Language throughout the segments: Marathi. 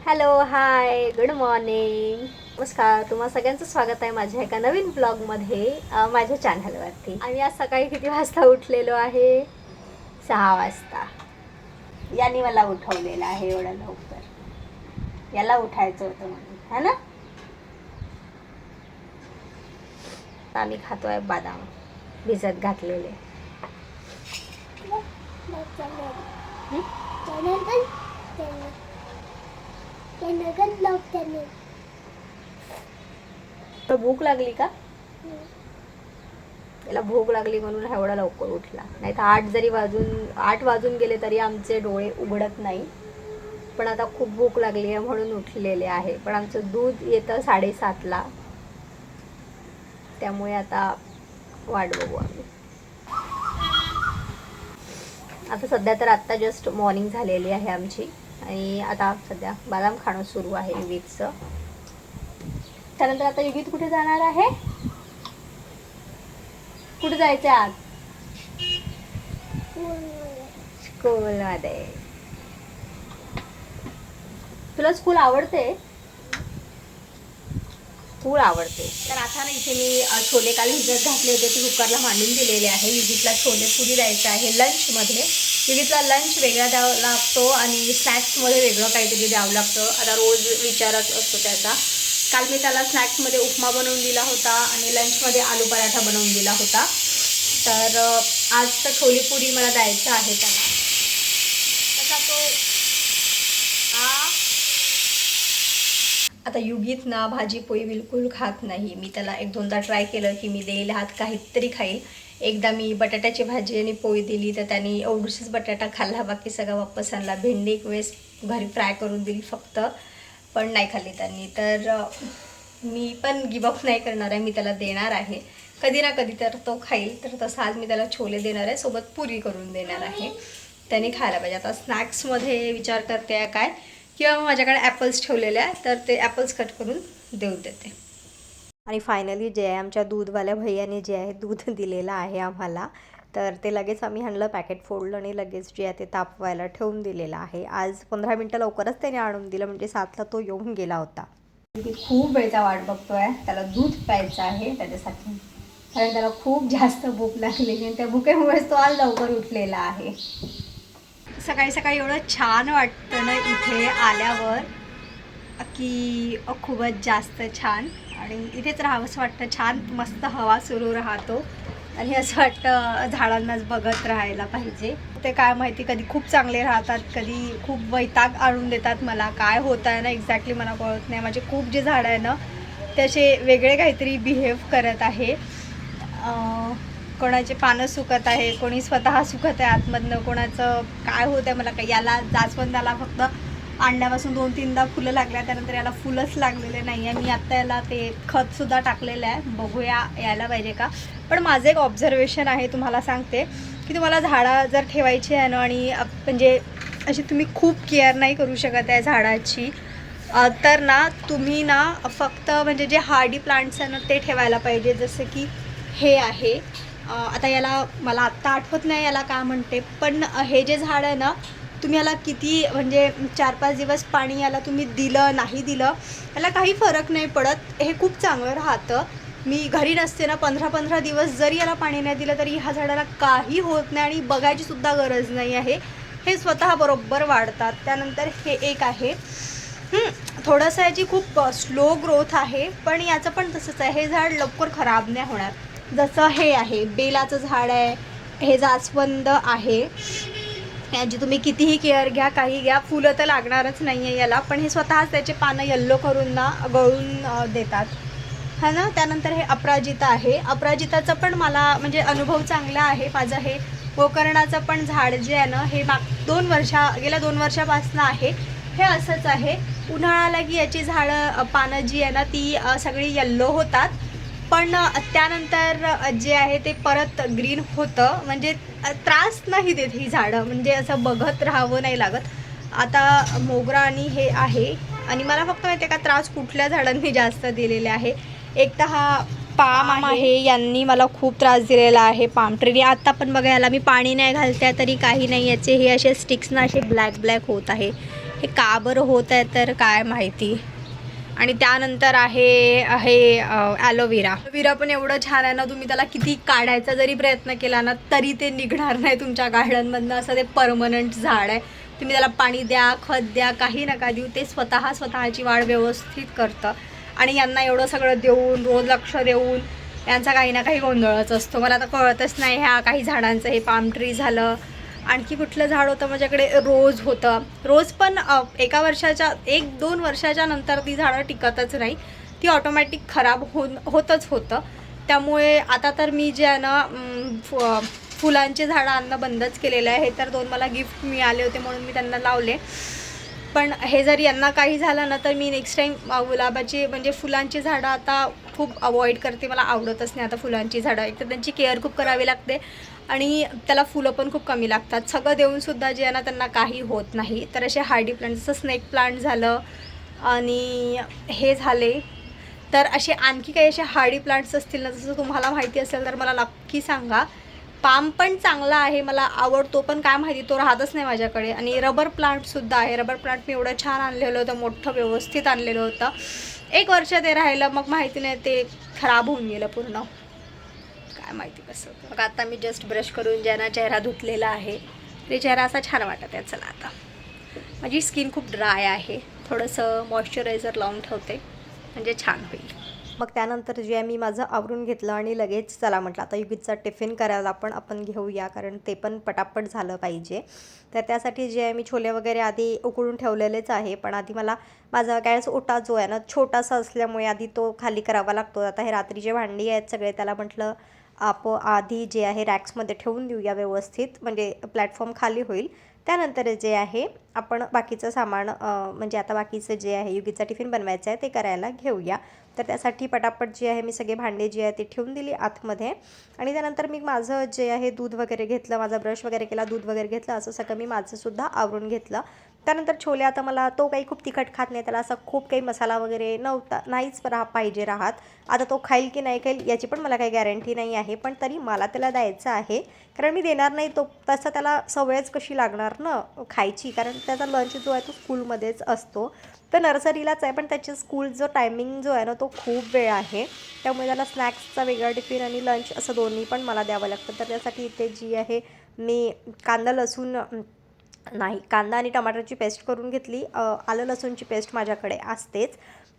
हॅलो हाय गुड मॉर्निंग नमस्कार. तुम्हा सगळ्यांचं स्वागत आहे माझ्या एका नवीन ब्लॉगमध्ये माझ्या चॅनलवरती. आम्ही आज सकाळी किती वाजता उठलेलो आहे? 6 वाजता. यांनी मला उठवलेलं आहे एवढं लवकर. याला उठायचं होतं म्हणून, है ना? आम्ही खातोय बदाम भिजत घातलेले. भूक लागली का? त्याला भूक लागली म्हणून एवढा लवकर उठला. नाही तर 8 वाजून गेले तरी आमचे डोळे उघडत नाही. पण आता खूप भूक लागली आहे म्हणून उठलेले आहे. पण आमचं दूध येतं 7:30ला, त्यामुळे आता वाट बघू आम्ही. आता सध्या तर आत्ता जस्ट मॉर्निंग झालेली आहे आमची आणि आता सध्या बदाम खाणं सुरू आहे युगीतचं. त्यानंतर आता युगीत कुठे जाणार आहे? कुठे जायचं आज? स्कूलमध्ये. तुला स्कूल आवडते? स्कूल आवडते. तर आता ना इथे मी छोले काल भिजत घातले होते ते कुकरला मांडून दिलेले आहे. युगीतला छोले पुरी द्यायचं आहे लंचमध्ये. युगीतला लंच वेगळा द्यावा लागतो आणि स्नॅक्समध्ये वेगळं काहीतरी द्यावं लागतं. आता रोज विचारत असतो त्याचा. काल मी त्याला स्नॅक्समध्ये उपमा बनवून दिला होता आणि लंचमध्ये आलू पराठा बनवून दिला होता. तर आज तर छोले पुरी मला द्यायचं आहे त्याला. तसा तो आता युगीत ना भाजी पोळी बिलकुल खात नाही. मी त्याला 1-2दा ट्राय केलं की मी देईल हात काहीतरी खाईल. एकदा मी बटाट्याची भाजी आणि पोळी दिली तर त्यांनी एवढीशीच बटाटा खाल्ला, बाकी सगळा वापस आणला. भेंडी एक वेळेस घरी फ्राय करून दिली फक्त, पण नाही खाल्ली त्यांनी. तर मी पण गिवअप नाही करणार आहे, मी त्याला देणार आहे कधी ना कधी तर तो खाईल. तर तसं आज मी त्याला छोले देणार आहे, सोबत पुरी करून देणार आहे. त्याने खायला पाहिजे. आता स्नॅक्समध्ये विचार करते आहे काय, किंवा माझ्याकडे ॲपल्स ठेवलेले आहे तर ते ॲपल्स कट करून देऊ देते. आणि फायनली जे आहे आमच्या दूधवाल्या भैयाने जे आहे दूध दिलेलं आहे आम्हाला. तर ते लगेच आम्ही आणलं, पॅकेट फोडलं आणि लगेच जे आहे ते तापवायला ठेवून दिलेलं आहे. आज 15 मिनटं लवकरच त्याने आणून दिलं, म्हणजे 7ला तो येऊन गेला होता. खूप वेळचा वाट बघतोय, त्याला दूध प्यायचं आहे त्याच्यासाठी, कारण त्याला खूप जास्त भूक लागलेली आणि त्या भुकेमुळेच तो आज लवकर उठलेला आहे. सकाळी सकाळी एवढं छान वाटतं ना इथे आल्यावर की खूपच जास्त छान. आणि इथेच राहावंसं वाटतं. छान मस्त हवा सुरू राहतो आणि असं वाटतं झाडांनाच बघत राहायला पाहिजे. ते काय माहिती, कधी खूप चांगले राहतात, कधी खूप वैताग आणून देतात. मला काय होतं आहे ना एक्झॅक्टली मला कळत नाही. माझे खूप जे झाडं आहे ना ते असे वेगळे काहीतरी बिहेव करत आहे. कोणाचे पानं सुकत आहे, कोणी स्वतः सुकत आहे आतमधनं, कोणाचं काय होतं आहे मला काही. याला जास्वंदाला फक्त आणल्यापासून 2-3दा फुलं लागल्या, त्यानंतर याला फुलंच लागलेले नाही आहे. मी आत्ता याला ते खतसुद्धा टाकलेलं आहे, बघूया यायला पाहिजे का. पण माझं एक ऑब्झर्वेशन आहे, तुम्हाला सांगते की तुम्हाला झाडं जर ठेवायची आहे ना आणि म्हणजे अशी तुम्ही खूप केअर नाही करू शकत आहे झाडाची, तर ना तुम्ही ना फक्त म्हणजे जे हार्डी प्लांट्स आहे ना ते ठेवायला पाहिजे. जसं की हे आहे, आता याला मला आत्ता आठवत नाही याला काय म्हणते, पण हे जे झाड आहे ना तुम्ही याला किती म्हणजे 4-5 दिवस पाणी याला तुम्ही दिलं नाही दिलं याला काही फरक नाही पडत. हे खूप चांगलं राहतं. मी घरी नसते ना 15-15 दिवस जरी याला पाणी नाही दिलं तरी ह्या झाडाला काही होत नाही आणि बघायची सुद्धा गरज नाही आहे. हे स्वतः बरोबर वाढतात. त्यानंतर हे एक आहे, थोडंसं याची खूप स्लो ग्रोथ आहे, पण याचं पण तसंच आहे. हे झाड लवकर खराब नाही होणार. जसं हे आहे बेलाचं झाड आहे, हे जास्वंद आहे, याची तुम्ही कितीही केअर घ्या काही घ्या फुलं तर लागणारच नाही आहे याला, पण हे स्वतःच त्याचे पानं येल्लो करून ना गळून देतात है ना. त्यानंतर हे अपराजिता आहे. अपराजिताचा पण मला म्हणजे अनुभव चांगला आहे. माझं हे गोकर्णाचं पण झाड जे आहे ना हे गेल्या 2 वर्षापासून आहे. हे असंच आहे. उन्हाळ्याला की याची झाडं पानं जी आहे ना ती सगळी येल्लो होतात, पण त्यानंतर जे आहे ते परत ग्रीन होतं. म्हणजे त्रास नाही देत ही झाडं, म्हणजे असं बघत राहावं नाही लागत. आता मोगरा आणि हे आहे. आणि मला फक्त माहिती आहे का त्रास कुठल्या झाडांनी जास्त दिलेले आहे. एक तर हा पाम आहे, यांनी मला खूप त्रास दिलेला आहे. पाम ट्रीने आत्ता पण बघा याला मी पाणी नाही घालते तरी काही नाही, याचे हे असे स्टिक्स ना असे ब्लॅक होत आहे. हे का बरं होत आहे तर काय माहिती. आणि त्यानंतर आहे ॲलोवेरा पण एवढं छान आहे ना, तुम्ही त्याला किती काढायचा जरी प्रयत्न केला ना तरी ते निघणार नाही तुमच्या गार्डनमधनं. असं ते परमनंट झाड आहे. तुम्ही त्याला पाणी द्या, खत द्या, काही नका देऊ, ते स्वतःची वाढ व्यवस्थित करतं. आणि यांना एवढं सगळं देऊन, रोज लक्ष देऊन, यांचा काही ना काही गोंधळच असतो. मला आता कळतच नाही ह्या काही झाडांचं. हे पाम ट्री झालं, आणखी कुठलं झाड होतं माझ्याकडे, रोज होतं. रोज पण 1-2 वर्षाच्या नंतर ती झाडं टिकतच नाही, ती ऑटोमॅटिक खराब होतच होतं. त्यामुळे आता तर मी जे आहे ना फुलांचे झाडं आणणं बंदच केलेलं आहे. हे तर 2 मला गिफ्ट मिळाले होते म्हणून मी त्यांना लावले. पण हे जर यांना काही झालं ना तर मी नेक्स्ट टाईम गुलाबाची म्हणजे फुलांची झाडं आता खूप अवॉइड करते. मला आवडतच नाही आता फुलांची झाडं. एक तर त्यांची केअर खूप करावी लागते आणि त्याला फुलं पण खूप कमी लागतात. सगळं देऊनसुद्धा जे आहे ना त्यांना काही होत नाही. तर असे हार्डी प्लांट, जसं स्नेक प्लांट झालं आणि हे झाले, तर असे आणखी काही असे हार्डी प्लांट्स असतील ना, जसं तुम्हाला माहिती असेल तर मला नक्की सांगा. पाम पण चांगला आहे, मला आवडतो, पण काय माहिती तो राहतच नाही माझ्याकडे. आणि रबर प्लांटसुद्धा आहे. रबर प्लांट मी एवढं छान आणलेलं होतं, मोठं व्यवस्थित आणलेलं होतं. 1 वर्ष ते राहिलं, मग माहिती नाही ते खराब होऊन गेलं पूर्ण. काय माहिती कसं. मग आता मी जस्ट ब्रश करून ज्यांना चेहरा धुतलेला आहे ते चेहरा असा छान वाटत आहे. चला आता माझी स्किन खूप ड्राय आहे, थोडंसं मॉइश्चरायझर लावून ठेवते म्हणजे छान होईल. मग त्यानंतर जे आहे मी माझं आवरून घेतलं आणि लगेच चला म्हटलं आता युगीचा टिफिन करायला आपण घेऊया, कारण ते पण पटापट झालं पाहिजे. तर त्यासाठी जे आहे मी छोले वगैरे आधी उकळून ठेवलेलेच आहे, पण आधी मला माझा गॅस ओटा जो आहे ना छोटासा असल्यामुळे आधी तो खाली करावा लागतो. आता हे रात्रीचे भांडी आहेत सगळे, त्याला म्हटलं आधी जे आहे रॅक्समध्ये ठेवून देऊया व्यवस्थित, म्हणजे प्लॅटफॉर्म खाली होईल. त्यानंतर जे आहे आपण बाकीचं सामान म्हणजे आता बाकीचं जे आहे युगीचा टिफिन बनवायचा आहे ते करायला घेऊया. तर त्यासाठी पटापट जे आहे मी सगळे भांडे जे आहे ते ठेवून दिली आतमध्ये. आणि त्यानंतर मी माझं जे आहे दूध वगैरे घेतलं, माझा ब्रश वगैरे केला, दूध वगैरे घेतलं, असं सगळं मी माझंसुद्धा आवरून घेतलं. त्यानंतर छोले, आता मला तो काही खूप तिखट खात नाही, त्याला असा खूप काही मसाला वगैरे नाहीच पाहिजे राहत. आता तो खाईल की नाही खाईल याची पण मला काही गॅरंटी नाही आहे, पण तरी मला त्याला द्यायचं आहे, कारण मी देणार नाही तो तसं त्याला सवयच कशी लागणार ना खायची, कारण त्याचा लंच जो आहे तो स्कूलमध्येच असतो. तर नर्सरीलाच आहे, पण त्याची स्कूल जो टायमिंग जो आहे ना तो खूप वेळ आहे. त्यामुळे त्याला स्नॅक्सचा वेगळा टिफिन आणि लंच असं दोन्ही पण मला द्यावं लागतं. तर त्यासाठी इथे जी आहे मी कांदा आणि टमाटरची पेस्ट करून घेतली. आलं लसूणची पेस्ट माझ्याकडे असतेच.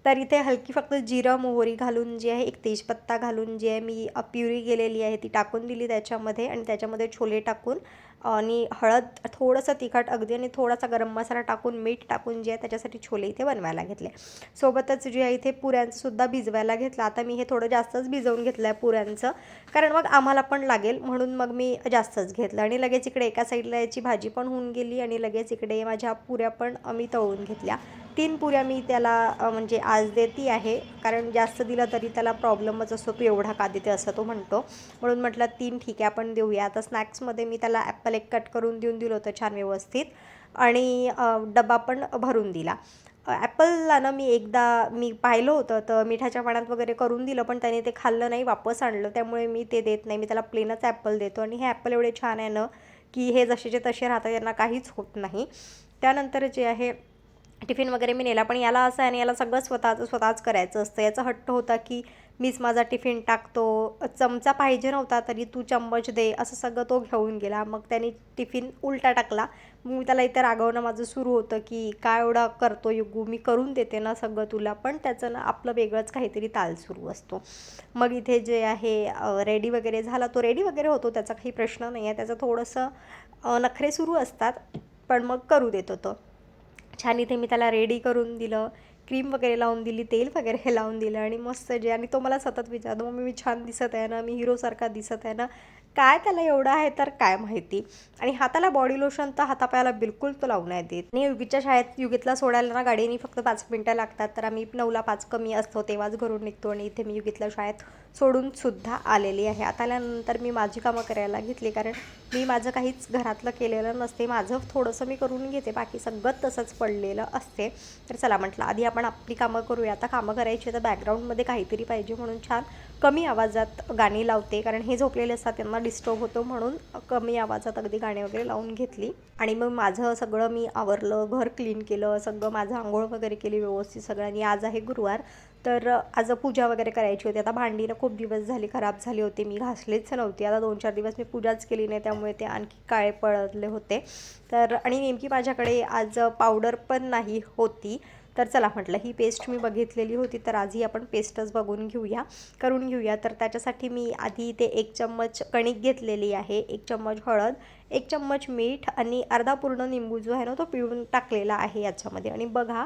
तर इथे हलकी फक्त जिरं मोहरी घालून जी आहे, एक तेजपत्ता घालून जी आहे मी प्युरी केलेली आहे ती टाकून दिली त्याच्यामध्ये. आणि त्याच्यामध्ये छोले टाकून आणि हळद, थोडंसं तिखट अगदी, आणि थोडासा गरम मसाला टाकून, मीठ टाकून जे आहे त्याच्यासाठी छोले इथे बनवायला घेतले. सोबतच जे आहे इथे पुऱ्यांचंसुद्धा भिजवायला घेतलं. आता मी हे थोडं जास्तच भिजवून घेतलं आहे पुऱ्यांचं, कारण मग आम्हाला पण लागेल म्हणून मग मी जास्तच घेतलं. आणि लगेच इकडे एका साईडला याची भाजी पण होऊन गेली आणि लगेच इकडे माझ्या पुऱ्या पण मी तळून घेतल्या. 3 पुऱ्या मी त्याला म्हणजे आज देती आहे, कारण जास्त दिलं तरी त्याला प्रॉब्लेमच असतो, तू एवढा का देते असं तो म्हणतो. म्हणून म्हटलं 3 ठीक आहे आपण देऊया. आता स्नॅक्समध्ये मी त्याला ॲपल एक कट करून देऊन दिलं होतं छान व्यवस्थित, आणि डबा पण भरून दिला. ॲपलला ना मी पाहिलं होतं तर मिठाच्या पाण्यात वगैरे करून दिलं, पण त्याने ते खाल्लं नाही, वापस आणलं. त्यामुळे मी ते देत नाही, मी त्याला प्लेनच ॲपल देतो. आणि हे ॲपल एवढे छान आहे ना की हे जसेचे तसे राहतात, यांना काहीच होत नाही. त्यानंतर जे आहे टिफिन वगैरे मी नेला, पण याला असं आहे आणि याला सगळं स्वतःच करायचं असतं. याचा हट्ट होता की मीच माझा टिफिन टाकतो, चमचा पाहिजे नव्हता तरी तू चम्मच दे, असं सगळं तो घेऊन गेला. मग त्याने टिफिन उलटा टाकला. मग मी त्याला इथे रागवणं माझं सुरू होतं की काय एवढा करतो युगू, मी करून देते ना सगळं तुला, पण त्याचं ना आपलं वेगळंच काहीतरी ताल सुरू असतो. मग इथे जे आहे रेडी वगैरे झाला, तो रेडी वगैरे होतो, त्याचा काही प्रश्न नाही आहे. त्याचं थोडंसं नखरे सुरू असतात, पण मग करू देतो तो छान. इथे मी त्याला रेडी करून दिलं, क्रीम वगैरे लावून दिली, तेल वगैरे लावून दिलं, आणि मस्त जे, आणि तो मला सतत विचारतो मम्मी मी छान दिसत आहे ना, मी हिरोसारखा दिसत आहे ना. काय त्याला एवढं आहे तर काय माहिती. आणि हाताला बॉडी लोशन तर हातापायाला बिलकुल तो लावून नाही देत. आणि युगीच्या शाळेत युगीतला सोडायला ना गाडीने फक्त 5 मिनटं लागतात, तर आम्ही 9ला 5 कमी असतो तेव्हाच घरून निघतो. आणि इथे मी युगीतला शाळेत सोडूनसुद्धा आलेली आहे. आता आल्यानंतर मी माझी कामं करायला घेतली, कारण मी माझं काहीच घरातलं केलेलं नसते, माझं थोडंसं मी करून घेते, बाकी सगळं तसंच पडलेलं असते. तर चला म्हटलं आधी आपण आपली कामं करूया. आता कामं करायची तर बॅकग्राऊंडमध्ये काहीतरी पाहिजे, म्हणून छान कमी आवाजात गाणी लावते, कारण हे झोपलेले असतात त्यांना डिस्टर्ब होतो, म्हणून कमी आवाजात अगदी गाणी वगैरे लावून घेतली. आणि मग माझं सगळं मी आवरलं, घर क्लीन केलं, सगळं माझं आंघोळ वगैरे केली व्यवस्थित सगळ्यांनी. आज आहे गुरुवार, तर आज पूजा वगैरे करायची होती. आता भांडी खूप दिवस झाली खराब झाली होती, मी घासलीच नव्हती. आता 2-4 दिवस मी पूजाच केली नाही, त्यामुळे ते आणखी काळे पडले होते. तर आणि नेमकी माझ्याकडे आज पावडर पण नाही होती, तर चला म्हटलं ही पेस्ट मी बघितलेली होती, तर आजही आपण पेस्टच करून घेऊया. तर त्याच्यासाठी मी आधी ते 1 चम्मच कणिक घेतलेली आहे, 1 चम्मच हळद, 1 चम्मच मीठ आणि अर्धा पूर्ण निंबू जो आहे ना तो पिळून टाकलेला आहे याच्यामध्ये. आणि बघा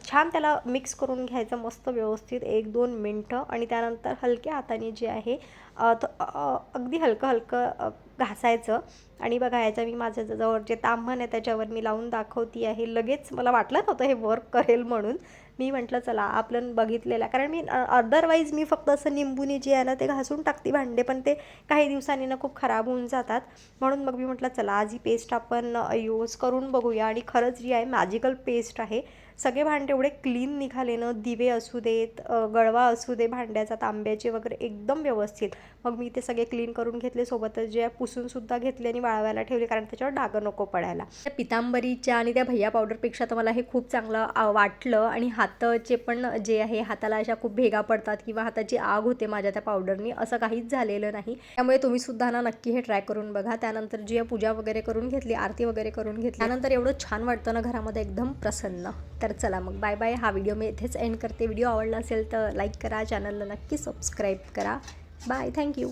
छान त्याला मिक्स करून घ्यायचं मस्त व्यवस्थित 1-2 मिनटं. आणि त्यानंतर हलक्या हाताने जे आहे अगदी हलकं घासायचं. आणि बघा याच्या मी माझ्या जवळ जे तांबण आहे त्याच्यावर मी लावून दाखवती आहे. लगेच मला वाटलं नव्हतं हे वर्क करेल म्हणून. मी म्हटलं चला आपण बघितलेलं, कारण मी अदरवाईज मी फक्त असं निंबूने जे आहे ना ते घासून टाकते भांडे, पण ते काही दिवसांनी ना खूप खराब होऊन जातात. म्हणून मग मी म्हटलं चला आज ही पेस्ट आपण यूज करून बघूया. आणि खरंच जी आहे मॅजिकल पेस्ट आहे. सगळे भांडे एवढे क्लीन निघाले ना, दिवे असू देत, गळवा असू दे भांड्याचा, तांब्याचे वगैरे एकदम व्यवस्थित. मग मी ते सगळे क्लीन करून घेतले, सोबतच जे पुसूनसुद्धा घेतले आणि वाळवायला ठेवले, कारण त्याच्यावर डाग नको पडायला. त्या पितांबरीच्या आणि त्या भैया पावडरपेक्षा तर मला हे खूप चांगलं वाटलं. आणि हाताचे पण जे आहे हाताला अशा खूप भेगा पडतात किंवा हाताची आग होते माझ्या त्या पावडरनी, असं काहीच झालेलं नाही. त्यामुळे तुम्ही सुद्धा ना नक्की हे ट्राय करून बघा. त्यानंतर जी पूजा वगैरे करून घेतली, आरती वगैरे करून घेतली, त्यानंतर एवढं छान वाटतं ना घरामध्ये, एकदम प्रसन्न. तर चला मग बाय बाय. हा व्हिडिओ मी इथेच एंड करते. व्हिडिओ आवडला असेल तर लाईक करा, चॅनलला नक्की सबस्क्राईब करा. Bye, thank you.